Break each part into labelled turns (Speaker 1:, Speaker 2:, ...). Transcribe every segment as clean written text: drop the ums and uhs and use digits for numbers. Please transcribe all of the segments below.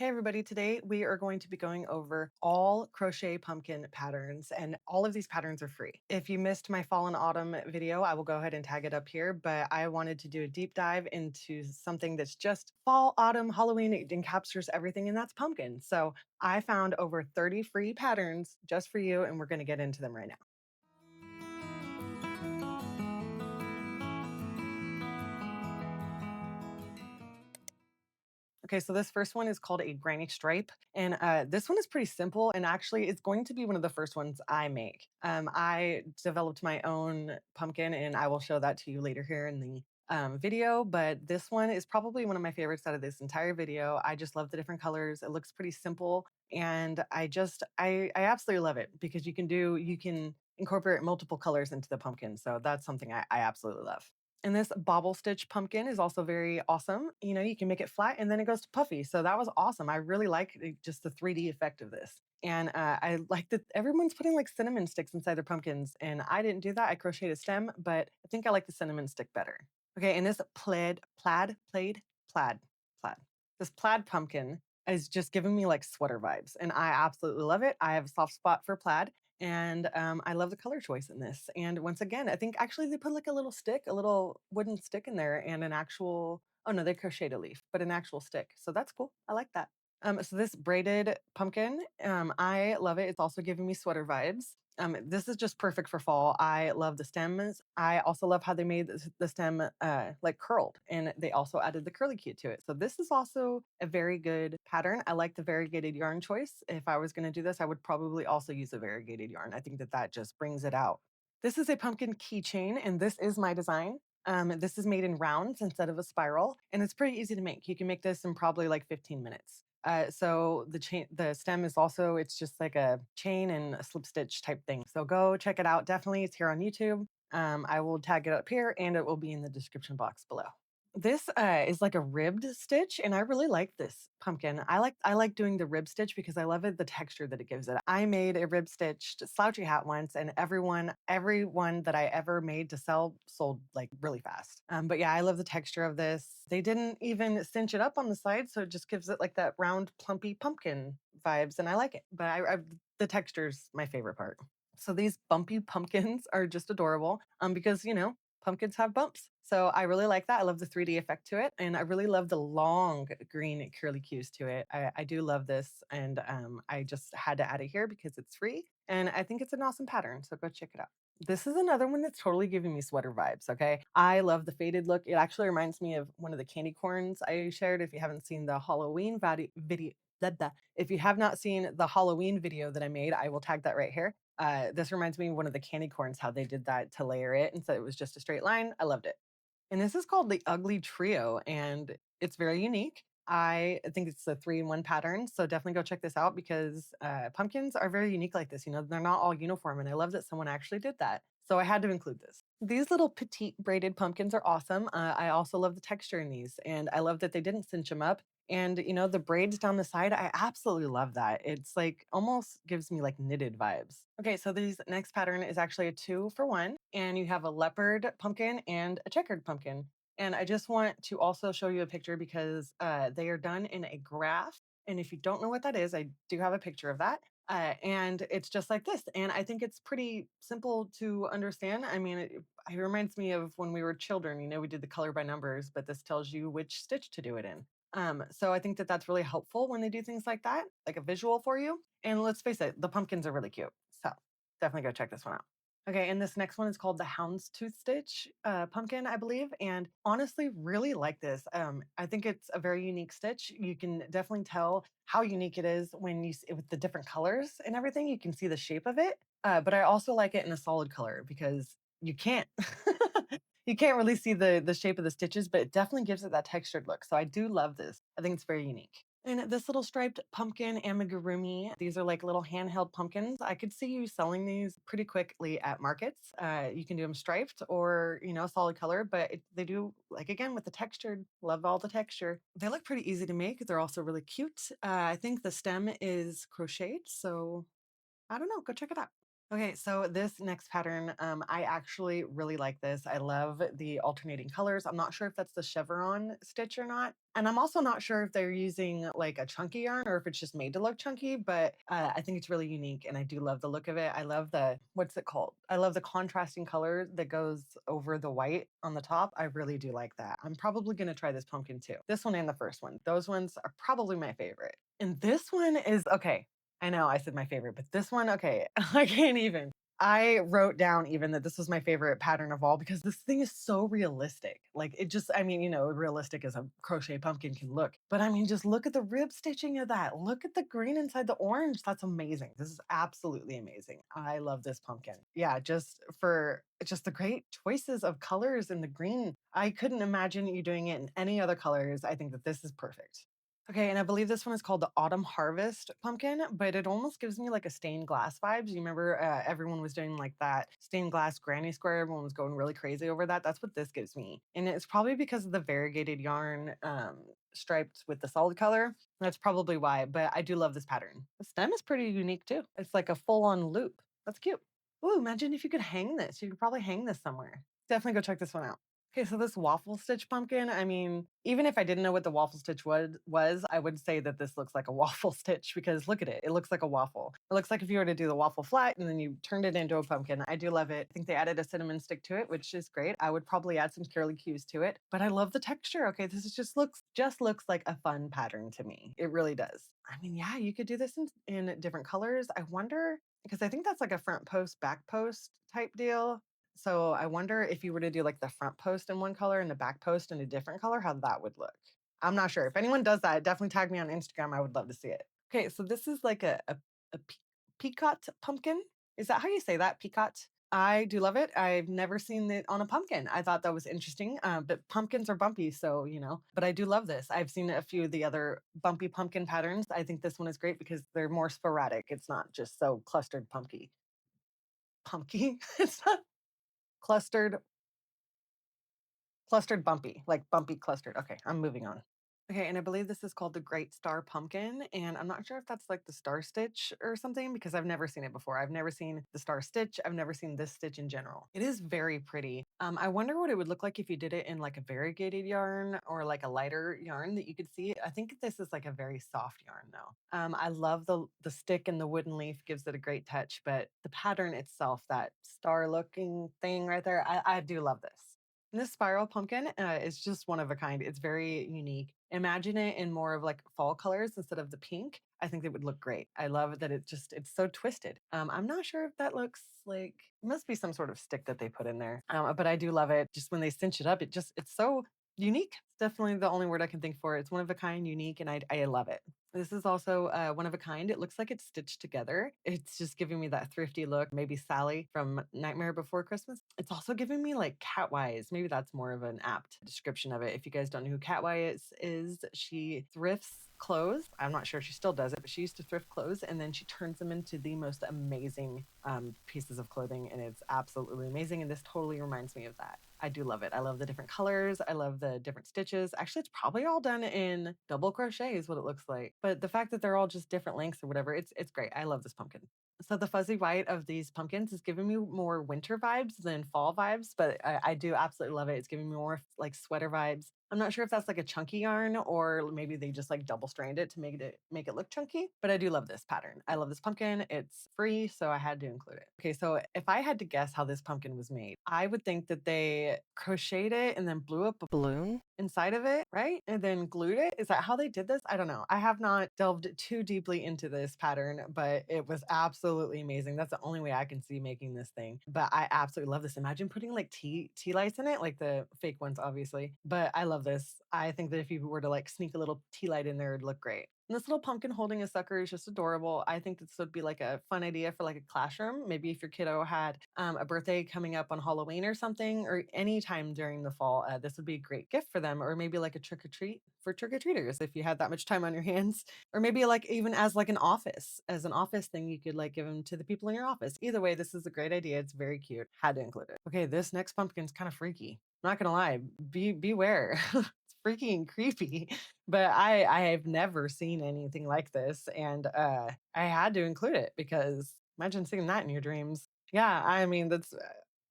Speaker 1: Hey everybody, today we are going to be going over all crochet pumpkin patterns, and all of these patterns are free. If you missed my fall and autumn video, I will go ahead and tag it up here, but I wanted to do a deep dive into something that's just fall, autumn, Halloween. It encaptures everything, and that's pumpkin. So I found over 30 free patterns just for you, and we're going to get into them right now. Okay, so this first one is called a granny stripe, and this one is pretty simple. And actually, it's going to be one of the first ones I make. I developed my own pumpkin, and I will show that to you later here in the video. But this one is probably one of my favorites out of this entire video. I just love the different colors. It looks pretty simple, and I absolutely love it because you can incorporate multiple colors into the pumpkin. So that's something I absolutely love. And this bobble stitch pumpkin is also very awesome. You know, you can make it flat and then it goes to puffy. So that was awesome. I really like just the 3D effect of this. And I like that everyone's putting like cinnamon sticks inside their pumpkins. And I didn't do that. I crocheted a stem, but I think I like the cinnamon stick better. Okay, and this plaid. This plaid pumpkin is just giving me like sweater vibes. And I absolutely love it. I have a soft spot for plaid. And I love the color choice in this. And once again, I think actually they put like a little stick, a little wooden stick in there, and an actual, oh no, they crocheted a leaf, but an actual stick. So that's cool. I like that. So this braided pumpkin, I love it. It's also giving me sweater vibes. This is just perfect for fall. I love the stems. I also love how they made the stem like curled, and they also added the curly cue to it. So this is also a very good pattern. I like the variegated yarn choice. If I was going to do this, I would probably also use a variegated yarn. I think that that just brings it out. This is a pumpkin keychain, and this is my design. This is made in rounds instead of a spiral, and it's pretty easy to make. You can make this in probably like 15 minutes. So the stem is also, it's just like a chain and a slip stitch type thing. So go check it out. Definitely, it's here on YouTube. I will tag it up here, and it will be in the description box below. This is like a ribbed stitch, and I really like this pumpkin. I like doing the rib stitch because I love it, the texture that it gives it. I made a rib stitched slouchy hat once, and everyone that I ever made to sell sold like really fast. But yeah, I love the texture of this. They didn't even cinch it up on the side, so it just gives it like that round, plumpy pumpkin vibes, and I like it. But the texture's my favorite part. So these bumpy pumpkins are just adorable because, pumpkins have bumps. So I really like that. I love the 3D effect to it. And I really love the long green curly cues to it. I do love this. And I just had to add it here because it's free. And I think it's an awesome pattern. So go check it out. This is another one that's totally giving me sweater vibes. Okay. I love the faded look. It actually reminds me of one of the candy corns I shared. If you haven't seen the Halloween video, if you have not seen the Halloween video that I made, I will tag that right here. This reminds me of one of the candy corns, how they did that to layer it. And so it was just a straight line. I loved it. And this is called the Ugly Trio, and it's very unique. I think it's a 3-in-1 pattern. So definitely go check this out because pumpkins are very unique like this. You know, they're not all uniform. And I love that someone actually did that. So I had to include this. These little petite braided pumpkins are awesome. I also love the texture in these, and I love that they didn't cinch them up. And the braids down the side, I absolutely love that. It's like almost gives me like knitted vibes. Okay, so these next pattern is actually a 2-for-1, and you have a leopard pumpkin and a checkered pumpkin. And I just want to also show you a picture because they are done in a graph. And if you don't know what that is, I do have a picture of that. And it's just like this. And I think it's pretty simple to understand. I mean, it reminds me of when we were children. We did the color by numbers, but this tells you which stitch to do it in. So I think that that's really helpful when they do things like that, like a visual for you. And let's face it, the pumpkins are really cute. So definitely go check this one out. Okay, and this next one is called the Houndstooth Stitch pumpkin, I believe. And honestly, really like this. I think it's a very unique stitch. You can definitely tell how unique it is when you see with the different colors and everything. You can see the shape of it. But I also like it in a solid color because you can't you can't really see the shape of the stitches, but it definitely gives it that textured look. So I do love this. I think it's very unique. And this little striped pumpkin amigurumi, these are like little handheld pumpkins. I could see you selling these pretty quickly at markets. You can do them striped or, solid color, but they do, like, again, with the textured, love all the texture. They look pretty easy to make. They're also really cute. I think the stem is crocheted. So I don't know. Go check it out. Okay, so this next pattern, I actually really like this. I love the alternating colors. I'm not sure if that's the chevron stitch or not. And I'm also not sure if they're using like a chunky yarn or if it's just made to look chunky, but I think it's really unique and I do love the look of it. I love the, what's it called? I love the contrasting color that goes over the white on the top. I really do like that. I'm probably going to try this pumpkin too. This one and the first one. Those ones are probably my favorite. And this one is okay. I know I said my favorite, but this one, okay, I can't even. I wrote down even that this was my favorite pattern of all because this thing is so realistic. Like it just, I mean, realistic as a crochet pumpkin can look. But I mean, just look at the rib stitching of that. Look at the green inside the orange. That's amazing. This is absolutely amazing. I love this pumpkin. Yeah, just for just the great choices of colors in the green. I couldn't imagine you doing it in any other colors. I think that this is perfect. Okay, and I believe this one is called the Autumn Harvest Pumpkin, but it almost gives me like a stained glass vibes. You remember everyone was doing like that stained glass granny square. Everyone was going really crazy over that. That's what this gives me. And it's probably because of the variegated yarn striped with the solid color. That's probably why, but I do love this pattern. The stem is pretty unique too. It's like a full on loop. That's cute. Ooh, imagine if you could hang this. You could probably hang this somewhere. Definitely go check this one out. Okay, so this waffle stitch pumpkin, I mean, even if I didn't know what the waffle stitch was, I would say that this looks like a waffle stitch because look at it. It looks like a waffle. It looks like if you were to do the waffle flat and then you turned it into a pumpkin. I do love it. I think they added a cinnamon stick to it, which is great. I would probably add some curly cues to it, but I love the texture. Okay, this is just looks like a fun pattern to me. It really does. I mean, yeah, you could do this in different colors. I wonder because I think that's like a front post, back post type deal. So I wonder if you were to do like the front post in one color and the back post in a different color, how that would look. I'm not sure. If anyone does that, definitely tag me on Instagram. I would love to see it. Okay, so this is like a Picot pumpkin. Is that how you say that? Picot? I do love it. I've never seen it on a pumpkin. I thought that was interesting. But pumpkins are bumpy, so But I do love this. I've seen a few of the other bumpy pumpkin patterns. I think this one is great because they're more sporadic. It's not just so clustered pumpky. Pumpky. It's not clustered Clustered bumpy, like bumpy clustered. Okay, I'm moving on. Okay, and I believe this is called the Great Star Pumpkin, and I'm not sure if that's like the star stitch or something because I've never seen it before. I've never seen the star stitch. I've never seen this stitch in general. It is very pretty. I wonder what it would look like if you did it in like a variegated yarn or like a lighter yarn that you could see. I think this is like a very soft yarn though. I love the stick and the wooden leaf gives it a great touch, but the pattern itself, that star looking thing right there, I do love this. And this spiral pumpkin is just one of a kind. It's very unique. Imagine it in more of like fall colors instead of the pink. I think it would look great. I love that it's so twisted. I'm not sure if that looks like it must be some sort of stick that they put in there. But I do love it. Just when they cinch it up, it's so unique. It's definitely the only word I can think for. It's one of a kind, unique, and I love it. This is also one of a kind. It looks like it's stitched together. It's just giving me that thrifty look, maybe Sally from Nightmare Before Christmas. It's also giving me like cat wise. Maybe that's more of an apt description of it. If you guys don't know who cat wise is, she thrifts clothes. I'm not sure if she still does it, but she used to thrift clothes and then she turns them into the most amazing pieces of clothing. And it's absolutely amazing. And this totally reminds me of that. I do love it. I love the different colors. I love the different stitches. Actually, it's probably all done in double crochet is what it looks like. But the fact that they're all just different lengths or whatever, it's great. I love this pumpkin. So the fuzzy white of these pumpkins is giving me more winter vibes than fall vibes, but I do absolutely love it. It's giving me more like sweater vibes. I'm not sure if that's like a chunky yarn or maybe they just like double strand it to make it look chunky, but I do love this pattern. I love this pumpkin. It's free, so I had to include it. Okay, so if I had to guess how this pumpkin was made, I would think that they crocheted it and then blew up a balloon inside of it, right? And then glued it. Is that how they did this? I don't know. I have not delved too deeply into this pattern, but it was absolutely amazing. That's the only way I can see making this thing. But I absolutely love this. Imagine putting like tea lights in it, like the fake ones, obviously. But I love this. I think that if you were to like sneak a little tea light in there, it'd look great. And this little pumpkin holding a sucker is just adorable. I think this would be like a fun idea for like a classroom. Maybe if your kiddo had a birthday coming up on Halloween or something, or any time during the fall, this would be a great gift for them. Or maybe like a trick or treat for trick or treaters if you had that much time on your hands. Or maybe like even as like as an office thing, you could like give them to the people in your office. Either way, this is a great idea. It's very cute. Had to include it. Okay, this next pumpkin's kind of freaky. Not gonna lie, beware. It's freaky and creepy. But I have never seen anything like this, and I had to include it because Imagine seeing that in your dreams. Yeah, I mean, that's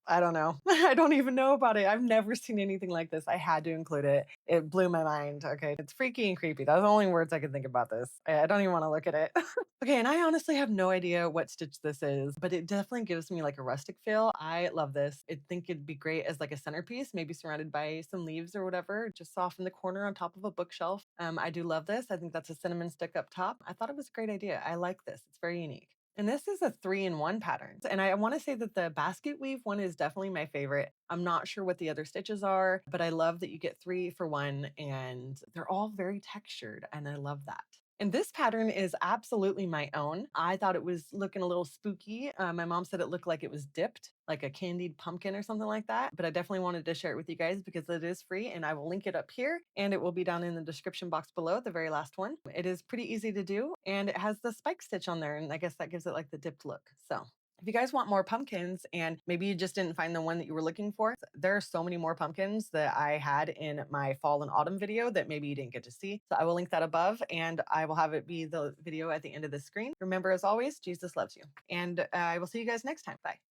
Speaker 1: I don't know. I don't even know about it. I've never seen anything like this. I had to include it. It blew my mind. Okay, it's freaky and creepy. That's the only words I can think about this. I don't even wanna look at it. Okay, and I honestly have no idea what stitch this is, but it definitely gives me like a rustic feel. I love this. I think it'd be great as like a centerpiece, maybe surrounded by some leaves or whatever, just off in the corner on top of a bookshelf. I do love this. I think that's a cinnamon stick up top. I thought it was a great idea. I like this. It's very unique. And this is a 3-in-1 pattern. And I want to say that the basket weave one is definitely my favorite. I'm not sure what the other stitches are, but I love that you get 3 for 1 and they're all very textured and I love that. And this pattern is absolutely my own. I thought it was looking a little spooky. My mom said it looked like it was dipped, like a candied pumpkin or something like that. But I definitely wanted to share it with you guys because it is free and I will link it up here and it will be down in the description box below, the very last one. It is pretty easy to do and it has the spike stitch on there. And I guess that gives it like the dipped look. So if you guys want more pumpkins and maybe you just didn't find the one that you were looking for, there are so many more pumpkins that I had in my fall and autumn video that maybe you didn't get to see. So I will link that above and I will have it be the video at the end of the screen. Remember, as always, Jesus loves you. And I will see you guys next time. Bye.